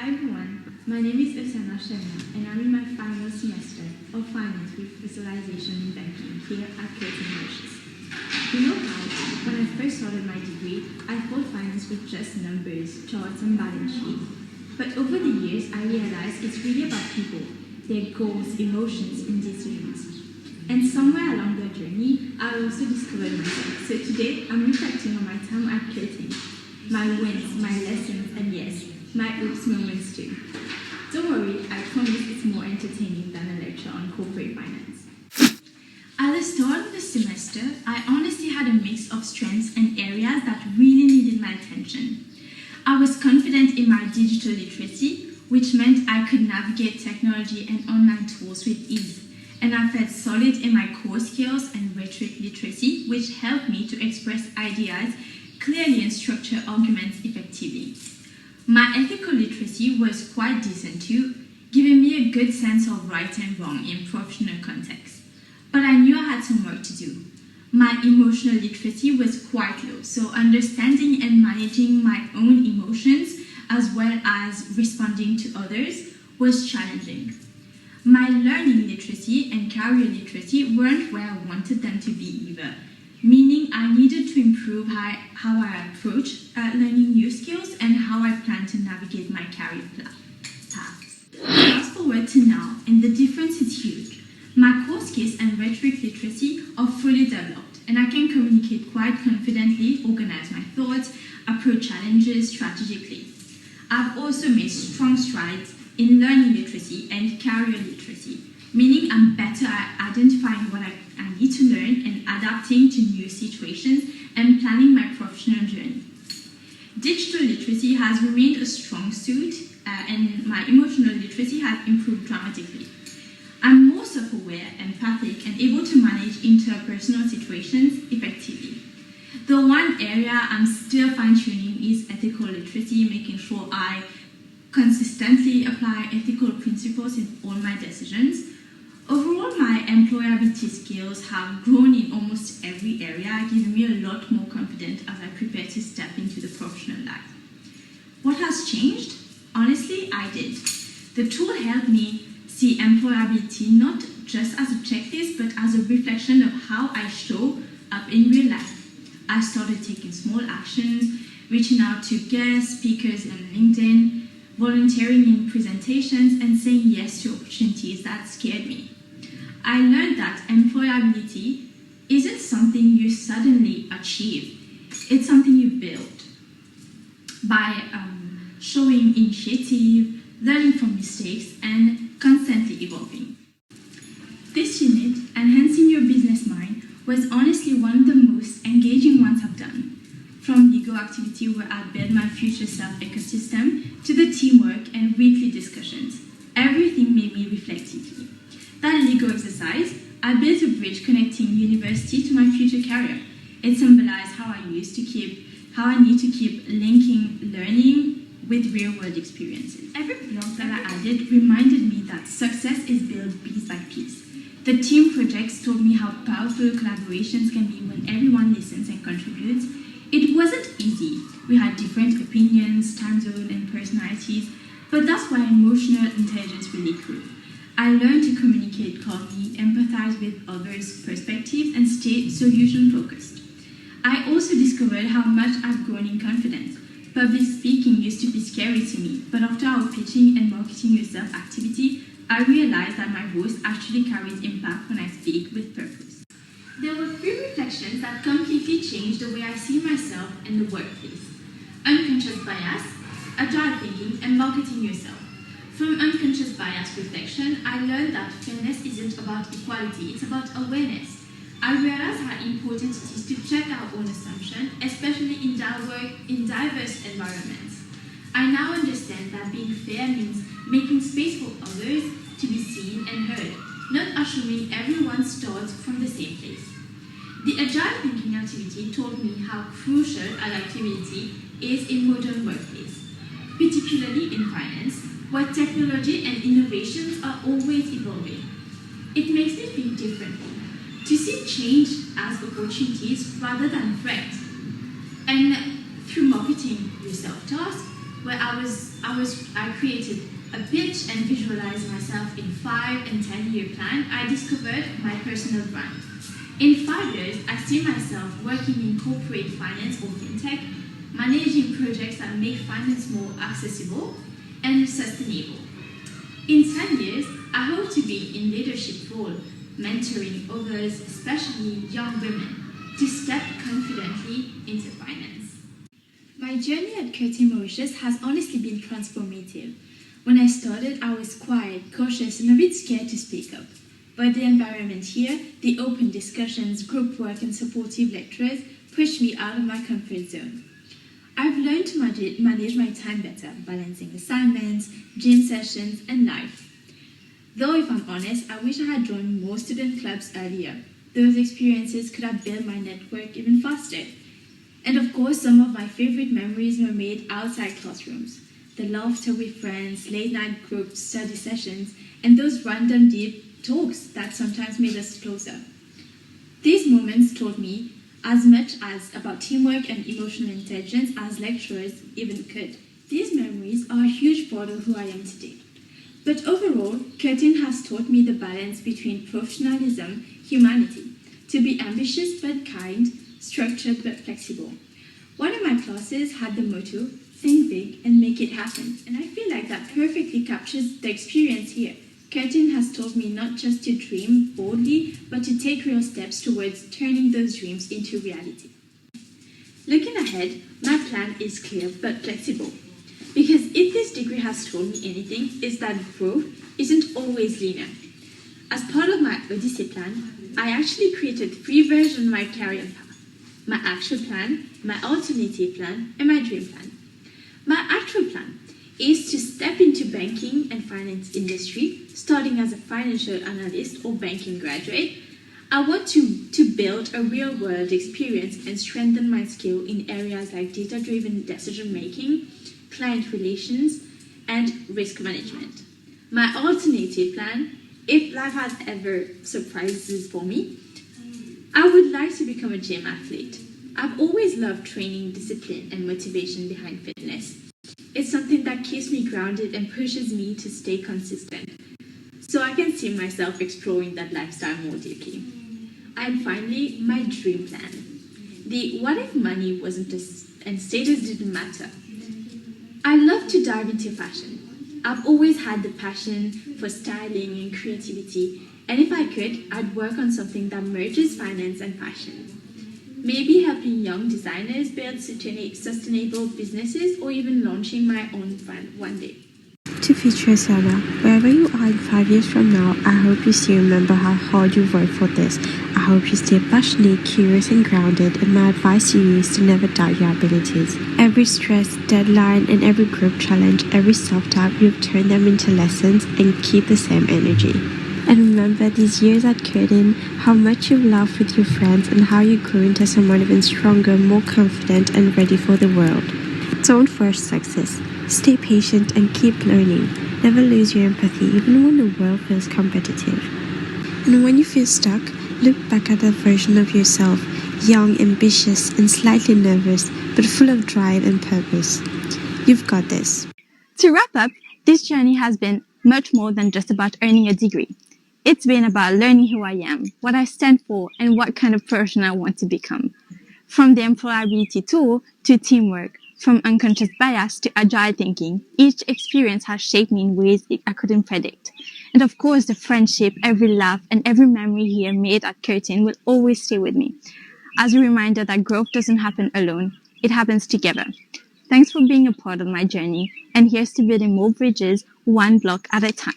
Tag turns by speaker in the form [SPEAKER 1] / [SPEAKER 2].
[SPEAKER 1] Hi everyone, my name is Osana Sharma and I'm in my final semester of Finance with Visualization in Banking here at Curtin. You know how, when I first started my degree, I thought finance was just numbers, charts and balance sheets. But over the years, I realized it's really about people, their goals, emotions and decisions. And somewhere along that journey, I also discovered myself. So today, I'm reflecting on my time at Curtin, my wins, my lessons, and yes, my oops moments too. Don't worry, I promise it's more entertaining than a lecture on corporate finance. At the start of the semester, I honestly had a mix of strengths and areas that really needed my attention. I was confident in my digital literacy, which meant I could navigate technology and online tools with ease. And I felt solid in my core skills and rhetoric literacy, which helped me to express ideas clearly and structure arguments effectively. My ethical literacy was quite decent too, giving me a good sense of right and wrong in professional context. But I knew I had some work to do. My emotional literacy was quite low, so understanding and managing my own emotions as well as responding to others was challenging. My learning literacy and career literacy weren't where I wanted them to be either, meaning I needed to improve how I approach learning new skills and how I plan to navigate my career paths. Fast forward to now, and the difference is huge. My core skills and rhetoric literacy are fully developed, and I can communicate quite confidently, organize my thoughts, approach challenges strategically. I've also made strong strides in learning literacy and career literacy, meaning I'm better at identifying what I need to learn and adapting to new situations and planning my professional journey. Digital literacy has remained a strong suit and my emotional literacy has improved dramatically. I'm more self-aware, empathic, and able to manage interpersonal situations effectively. The one area I'm still fine-tuning is ethical literacy, making sure I consistently apply ethical principles in all my decisions. Overall, my employability skills have grown in almost every area, giving me a lot more confidence as I prepare to step into the professional life. What has changed? Honestly, I did. The tool helped me see employability not just as a checklist, but as a reflection of how I show up in real life. I started taking small actions, reaching out to guest speakers on LinkedIn, volunteering in presentations, and saying yes to opportunities that scared me. I learned that employability isn't something you suddenly achieve. It's something you build by showing initiative, learning from mistakes, and constantly evolving. This unit, Enhancing Your Business Mind, was honestly one of the most engaging ones I've done. From Lego activity where I build my future self ecosystem to the teamwork and weekly discussions, everything made me reflect deeply. That Lego exercise, I built a bridge connecting university to my future career. It symbolized how I need to keep linking learning with real-world experiences. Every blog that I added reminded me that success is built piece by piece. The team projects taught me how powerful collaborations can be when everyone listens and contributes. It wasn't easy. We had different opinions, time zone, and personalities, but that's why emotional intelligence really grew. I learned to communicate calmly, empathize with others' perspectives, and stay solution-focused. I also discovered how much I've grown in confidence. Public speaking used to be scary to me, but after our pitching and marketing yourself activity, I realized that my voice actually carries impact when I speak with purpose. There were 3 reflections that completely changed the way I see myself in the workplace: unconscious bias, agile thinking, and marketing yourself. From unconscious bias reflection, I learned that fairness isn't about equality, it's about awareness. I realized how important it is to check our own assumptions, especially in diverse environments. I now understand that being fair means making space for others to be seen and heard, not assuming everyone starts from the same place. The agile thinking activity taught me how crucial adaptability is in modern workplace, particularly in finance, where technology and innovations are always evolving. It makes me think differently, to see change as opportunities rather than threats. And through marketing yourself task, where I created a pitch and visualized myself in 5 and 10-year plan, I discovered my personal brand. In 5 years, I see myself working in corporate finance or fintech, managing projects that make finance more accessible and sustainable. In 10 years, I hope to be in leadership role, mentoring others, especially young women, to step confidently into finance. My journey at Curtin Mauritius has honestly been transformative. When I started, I was quiet, cautious, and a bit scared to speak up. But the environment here, the open discussions, group work, and supportive lecturers pushed me out of my comfort zone. I've learned to manage my time better, balancing assignments, gym sessions, and life. Though if I'm honest, I wish I had joined more student clubs earlier. Those experiences could have built my network even faster. And of course, some of my favorite memories were made outside classrooms. The laughter with friends, late night group study sessions, and those random deep talks that sometimes made us closer. These moments taught me as much as about teamwork and emotional intelligence as lecturers even could. These memories are a huge part of who I am today. But overall, Curtin has taught me the balance between professionalism, humanity, to be ambitious but kind, structured but flexible. One of my classes had the motto, think big and make it happen, and I feel like that perfectly captures the experience here. Curtin has taught me not just to dream boldly, but to take real steps towards turning those dreams into reality. Looking ahead, my plan is clear but flexible. Because if this degree has taught me anything, it's that growth isn't always linear. As part of my Odyssey plan, I actually created 3 versions of my career path: my actual plan, my alternative plan, and my dream plan. My actual plan is to step into banking and finance industry, starting as a financial analyst or banking graduate. I want to build a real-world experience and strengthen my skill in areas like data-driven decision-making, client relations, and risk management. My alternative plan, if life has ever surprises for me, I would like to become a gym athlete. I've always loved training, discipline, and motivation behind fitness. It's something that keeps me grounded and pushes me to stay consistent, so I can see myself exploring that lifestyle more deeply. And finally, my dream plan. The what if money wasn't and status didn't matter. I love to dive into fashion. I've always had the passion for styling and creativity, and if I could, I'd work on something that merges finance and fashion. Maybe helping young designers build sustainable businesses or even launching my own brand one day.
[SPEAKER 2] To future Sarah, wherever you are in 5 years from now, I hope you still remember how hard you worked for this. I hope you stay passionate, curious, and grounded, and my advice to you is to never doubt your abilities. Every stress, deadline, and every group challenge, every self-doubt, you've turned them into lessons and keep the same energy. And remember these years at Curtin, how much you've laughed with your friends and how you grew into someone even stronger, more confident, and ready for the world. Don't force success. Stay patient and keep learning. Never lose your empathy, even when the world feels competitive. And when you feel stuck, look back at that version of yourself, young, ambitious, and slightly nervous, but full of drive and purpose. You've got this.
[SPEAKER 1] To wrap up, this journey has been much more than just about earning a degree. It's been about learning who I am, what I stand for, and what kind of person I want to become. From the employability tool to teamwork, from unconscious bias to agile thinking, each experience has shaped me in ways I couldn't predict. And of course, the friendship, every laugh, and every memory here made at Curtin will always stay with me, as a reminder that growth doesn't happen alone, it happens together. Thanks for being a part of my journey, and here's to building more bridges, one block at a time.